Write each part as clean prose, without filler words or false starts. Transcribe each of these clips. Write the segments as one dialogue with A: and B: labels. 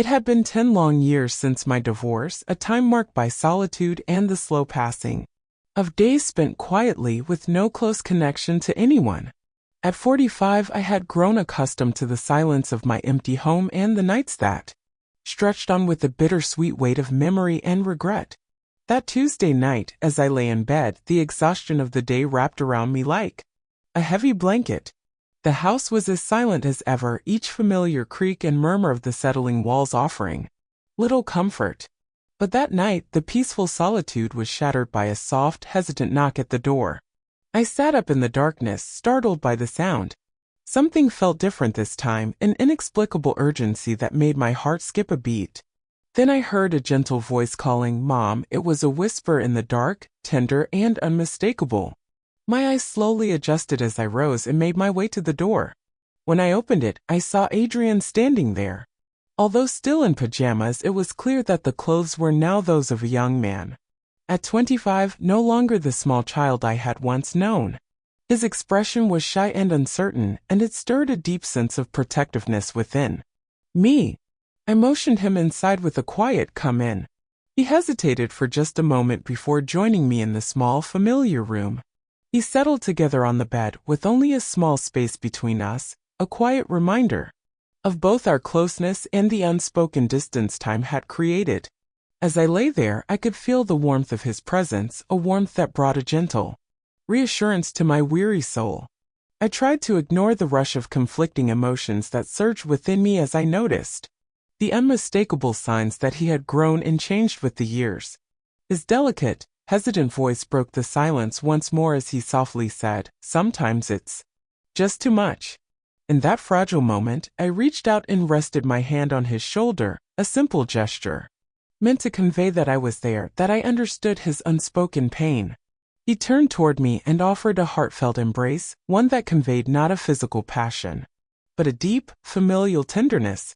A: It had been 10 long years since my divorce, a time marked by solitude and the slow passing of days spent quietly with no close connection to anyone. At 45, I had grown accustomed to the silence of my empty home and the nights that stretched on with the bittersweet weight of memory and regret. That Tuesday night, as I lay in bed, the exhaustion of the day wrapped around me like a heavy blanket. The house was as silent as ever, each familiar creak and murmur of the settling walls offering little comfort. But that night, the peaceful solitude was shattered by a soft, hesitant knock at the door. I sat up in the darkness, startled by the sound. Something felt different this time, an inexplicable urgency that made my heart skip a beat. Then I heard a gentle voice calling, "Mom." It was a whisper in the dark, tender and unmistakable. My eyes slowly adjusted as I rose and made my way to the door. When I opened it, I saw Adrian standing there. Although still in pajamas, it was clear that the clothes were now those of a young man. At 25, no longer the small child I had once known. His expression was shy and uncertain, and it stirred a deep sense of protectiveness within me. I motioned him inside with a quiet "come in." He hesitated for just a moment before joining me in the small, familiar room. He settled together on the bed, with only a small space between us, a quiet reminder of both our closeness and the unspoken distance time had created. As I lay there, I could feel the warmth of his presence, a warmth that brought a gentle reassurance to my weary soul. I tried to ignore the rush of conflicting emotions that surged within me as I noticed the unmistakable signs that he had grown and changed with the years. His delicate, hesitant voice broke the silence once more as he softly said, "Sometimes it's just too much." In that fragile moment, I reached out and rested my hand on his shoulder, a simple gesture meant to convey that I was there, that I understood his unspoken pain. He turned toward me and offered a heartfelt embrace, one that conveyed not a physical passion, but a deep, familial tenderness.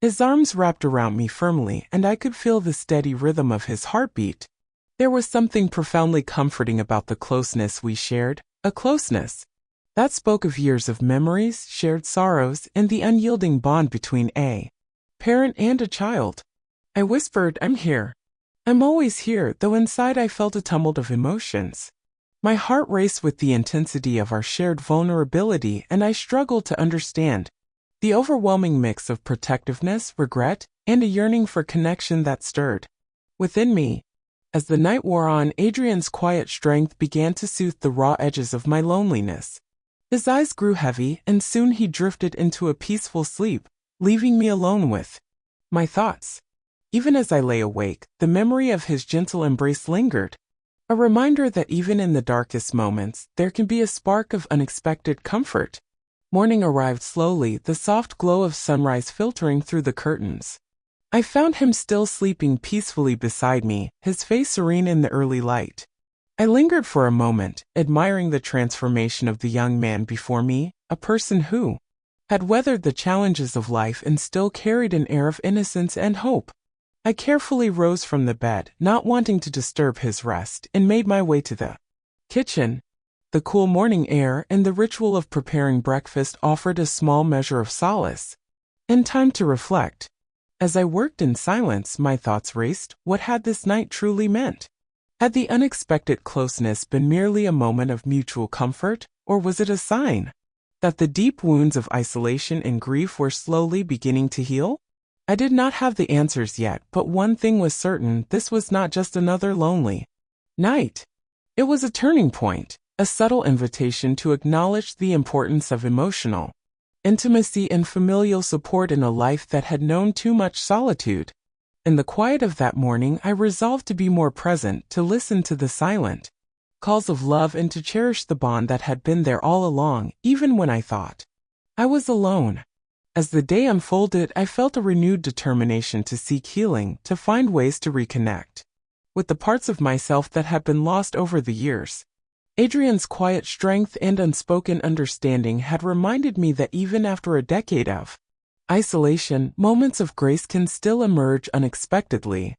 A: His arms wrapped around me firmly, and I could feel the steady rhythm of his heartbeat. There was something profoundly comforting about the closeness we shared, a closeness that spoke of years of memories, shared sorrows, and the unyielding bond between a parent and a child. I whispered, "I'm here. I'm always here," though inside I felt a tumult of emotions. My heart raced with the intensity of our shared vulnerability, and I struggled to understand the overwhelming mix of protectiveness, regret, and a yearning for connection that stirred within me. As the night wore on, Adrian's quiet strength began to soothe the raw edges of my loneliness. His eyes grew heavy, and soon he drifted into a peaceful sleep, leaving me alone with my thoughts. Even as I lay awake, the memory of his gentle embrace lingered, a reminder that even in the darkest moments, there can be a spark of unexpected comfort. Morning arrived slowly, the soft glow of sunrise filtering through the curtains. I found him still sleeping peacefully beside me, his face serene in the early light. I lingered for a moment, admiring the transformation of the young man before me, a person who had weathered the challenges of life and still carried an air of innocence and hope. I carefully rose from the bed, not wanting to disturb his rest, and made my way to the kitchen. The cool morning air and the ritual of preparing breakfast offered a small measure of solace and time to reflect. As I worked in silence, my thoughts raced. What had this night truly meant? Had the unexpected closeness been merely a moment of mutual comfort, or was it a sign that the deep wounds of isolation and grief were slowly beginning to heal? I did not have the answers yet, but one thing was certain: this was not just another lonely night. It was a turning point, a subtle invitation to acknowledge the importance of emotional intimacy and familial support in a life that had known too much solitude. In the quiet of that morning, I resolved to be more present, to listen to the silent calls of love, and to cherish the bond that had been there all along, even when I thought I was alone. As the day unfolded, I felt a renewed determination to seek healing, to find ways to reconnect with the parts of myself that had been lost over the years. Adrian's quiet strength and unspoken understanding had reminded me that even after a decade of isolation, moments of grace can still emerge unexpectedly.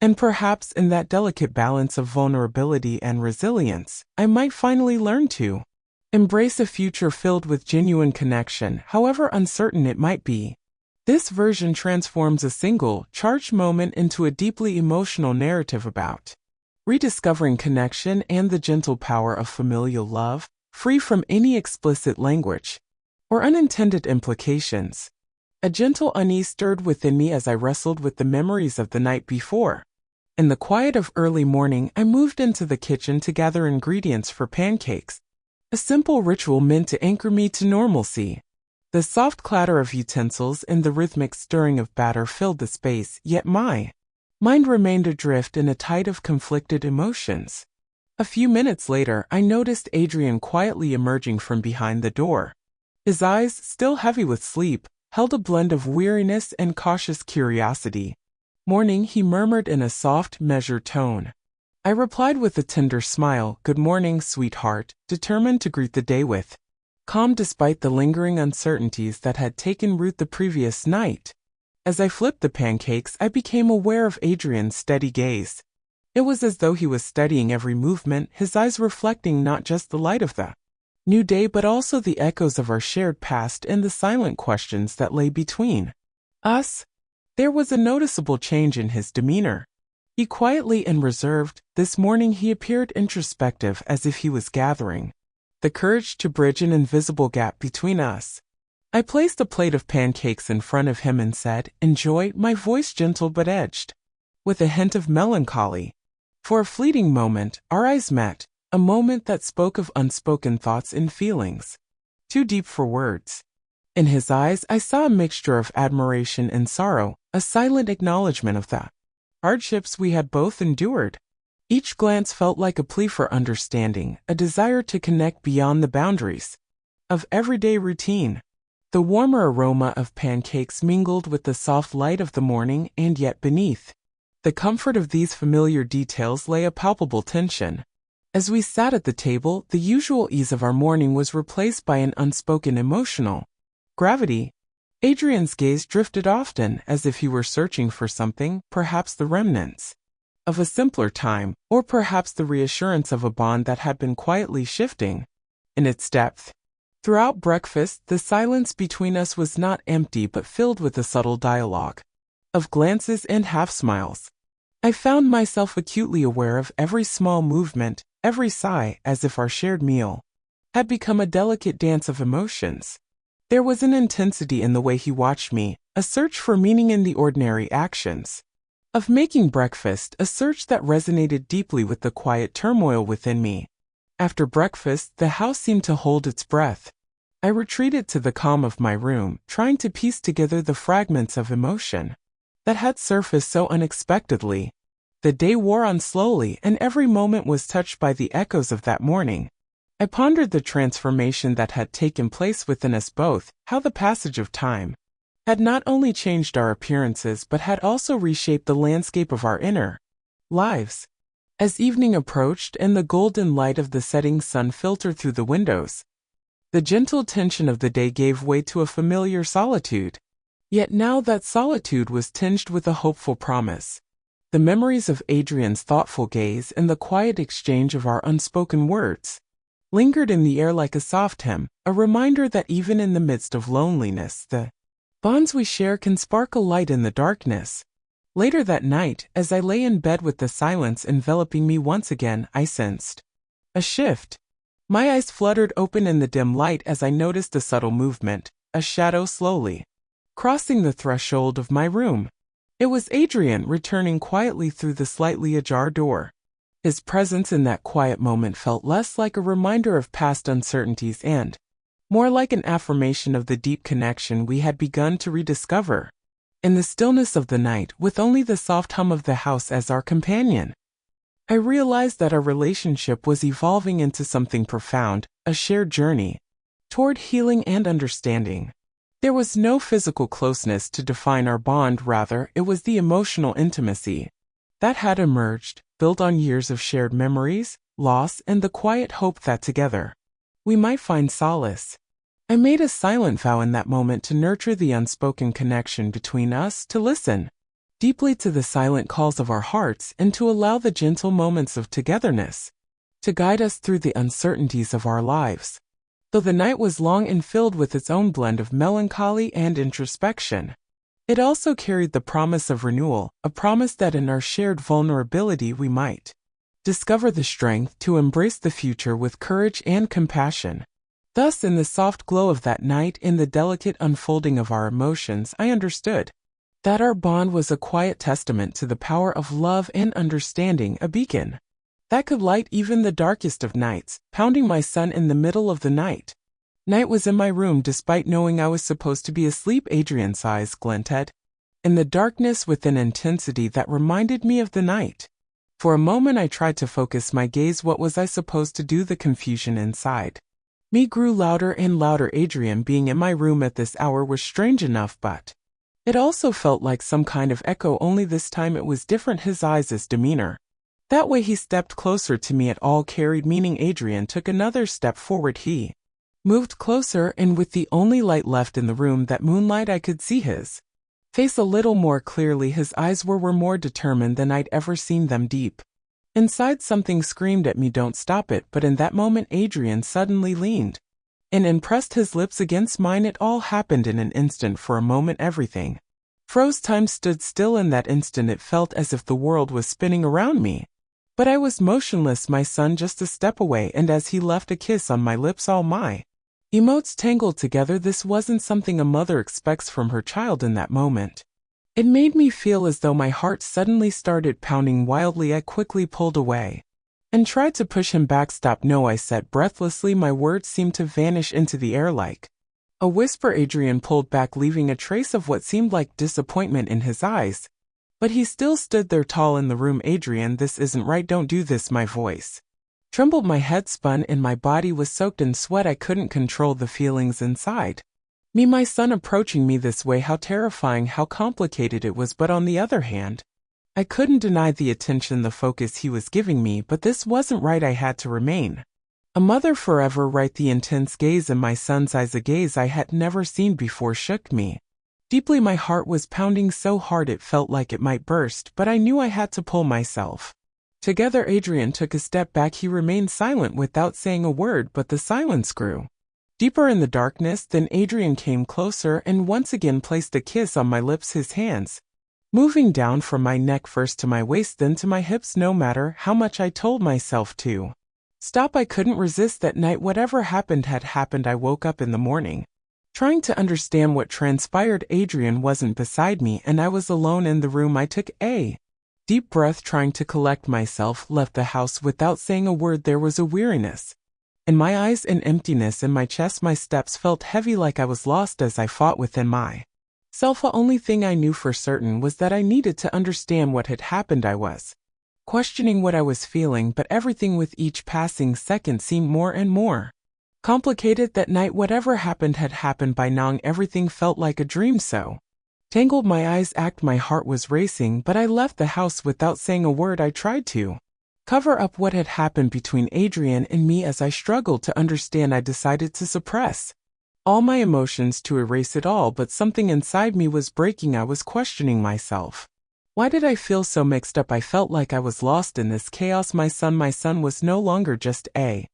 A: And perhaps in that delicate balance of vulnerability and resilience, I might finally learn to embrace a future filled with genuine connection, however uncertain it might be. This version transforms a single, charged moment into a deeply emotional narrative about rediscovering connection and the gentle power of familial love, free from any explicit language or unintended implications. A gentle unease stirred within me as I wrestled with the memories of the night before. In the quiet of early morning, I moved into the kitchen to gather ingredients for pancakes, a simple ritual meant to anchor me to normalcy. The soft clatter of utensils and the rhythmic stirring of batter filled the space, yet my mind remained adrift in a tide of conflicted emotions. A few minutes later, I noticed Adrian quietly emerging from behind the door. His eyes, still heavy with sleep, held a blend of weariness and cautious curiosity. "Morning," he murmured in a soft, measured tone. I replied with a tender smile, "Good morning, sweetheart," determined to greet the day with calm despite the lingering uncertainties that had taken root the previous night. As I flipped the pancakes, I became aware of Adrian's steady gaze. It was as though he was studying every movement, his eyes reflecting not just the light of the new day but also the echoes of our shared past and the silent questions that lay between us. There was a noticeable change in his demeanor. He quietly and reserved. This morning he appeared introspective, as if he was gathering the courage to bridge an invisible gap between us. I placed a plate of pancakes in front of him and said, "Enjoy," my voice gentle but edged with a hint of melancholy. For a fleeting moment, our eyes met, a moment that spoke of unspoken thoughts and feelings, too deep for words. In his eyes, I saw a mixture of admiration and sorrow, a silent acknowledgement of the hardships we had both endured. Each glance felt like a plea for understanding, a desire to connect beyond the boundaries of everyday routine. The warmer aroma of pancakes mingled with the soft light of the morning, and yet beneath the comfort of these familiar details lay a palpable tension. As we sat at the table, the usual ease of our morning was replaced by an unspoken emotional gravity. Adrian's gaze drifted often, as if he were searching for something, perhaps the remnants of a simpler time, or perhaps the reassurance of a bond that had been quietly shifting in its depth. Throughout breakfast, the silence between us was not empty but filled with a subtle dialogue of glances and half-smiles. I found myself acutely aware of every small movement, every sigh, as if our shared meal had become a delicate dance of emotions. There was an intensity in the way he watched me, a search for meaning in the ordinary actions of making breakfast, a search that resonated deeply with the quiet turmoil within me. After breakfast, the house seemed to hold its breath. I retreated to the calm of my room, trying to piece together the fragments of emotion that had surfaced so unexpectedly. The day wore on slowly, and every moment was touched by the echoes of that morning. I pondered the transformation that had taken place within us both, how the passage of time had not only changed our appearances but had also reshaped the landscape of our inner lives. As evening approached and the golden light of the setting sun filtered through the windows, the gentle tension of the day gave way to a familiar solitude. Yet now that solitude was tinged with a hopeful promise. The memories of Adrian's thoughtful gaze and the quiet exchange of our unspoken words lingered in the air like a soft hymn, a reminder that even in the midst of loneliness, the bonds we share can sparkle light in the darkness. Later that night, as I lay in bed with the silence enveloping me once again, I sensed a shift. My eyes fluttered open in the dim light as I noticed a subtle movement, a shadow slowly crossing the threshold of my room. It was Adrian returning quietly through the slightly ajar door. His presence in that quiet moment felt less like a reminder of past uncertainties and more like an affirmation of the deep connection we had begun to rediscover. In the stillness of the night, with only the soft hum of the house as our companion, I realized that our relationship was evolving into something profound, a shared journey toward healing and understanding. There was no physical closeness to define our bond, rather, it was the emotional intimacy that had emerged, built on years of shared memories, loss, and the quiet hope that together we might find solace. I made a silent vow in that moment to nurture the unspoken connection between us, to listen deeply to the silent calls of our hearts, and to allow the gentle moments of togetherness to guide us through the uncertainties of our lives. Though the night was long and filled with its own blend of melancholy and introspection, It also carried the promise of renewal, a promise that in our shared vulnerability we might discover the strength to embrace the future with courage and compassion. Thus, in the soft glow of that night, in the delicate unfolding of our emotions, I understood that our bond was a quiet testament to the power of love and understanding, a beacon that could light even the darkest of nights, pounding my son in the middle of the night. Night was in my room despite knowing I was supposed to be asleep. Adrian's eyes glinted in the darkness with an intensity that reminded me of the night. For a moment I tried to focus my gaze. What was I supposed to do? The confusion inside me grew louder and louder. Adrian being in my room at this hour was strange enough, but it also felt like some kind of echo, only this time it was different. His eyes, his demeanor, that way he stepped closer to me, it all carried meaning. Adrian took another step forward. He moved closer, and with the only light left in the room, that moonlight, I could see his face a little more clearly. His eyes were more determined than I'd ever seen them, deep inside. Something screamed at me, "Don't stop it," but in that moment Adrian suddenly leaned in and pressed his lips against mine. It all happened in an instant. For a moment everything froze. Time stood still. In that instant it felt as if the world was spinning around me. But I was motionless, my son just a step away, and as he left a kiss on my lips, all my emotes tangled together. This wasn't something a mother expects from her child in that moment. It made me feel as though my heart suddenly started pounding wildly. I quickly pulled away and tried to push him back. "Stop." "No," I said breathlessly. My words seemed to vanish into the air like a whisper. Adrian pulled back, leaving a trace of what seemed like disappointment in his eyes. But he still stood there tall in the room. "Adrian, this isn't right. Don't do this." My voice trembled, my head spun, and my body was soaked in sweat. I couldn't control the feelings inside me. My son approaching me this way, how terrifying, how complicated it was. But on the other hand, I couldn't deny the attention, the focus he was giving me. But this wasn't right. I had to remain a mother forever, right? The intense gaze in my son's eyes, a gaze I had never seen before, shook me deeply. My heart was pounding so hard it felt like it might burst, but I knew I had to pull myself together. Adrian took a step back. He remained silent without saying a word, but the silence grew deeper in the darkness. Then Adrian came closer and once again placed a kiss on my lips, his hands moving down from my neck first to my waist, then to my hips. No matter how much I told myself to stop, I couldn't resist. That night, whatever happened had happened. I woke up in the morning trying to understand what transpired. Adrian wasn't beside me, and I was alone in the room. I took a deep breath, trying to collect myself, left the house without saying a word. There was a weariness in my eyes, an emptiness in my chest. My steps felt heavy, like I was lost as I fought within myself. The only thing I knew for certain was that I needed to understand what had happened. I was questioning what I was feeling, but everything with each passing second seemed more and more complicated. That night, whatever happened had happened by now. Everything felt like a dream, so tangled. My eyes ached, my heart was racing, but I left the house without saying a word. I tried to cover up what had happened between Adrian and me. As I struggled to understand, I decided to suppress all my emotions, to erase it all, but something inside me was breaking. I was questioning myself. Why did I feel so mixed up? I felt like I was lost in this chaos. My son was no longer just a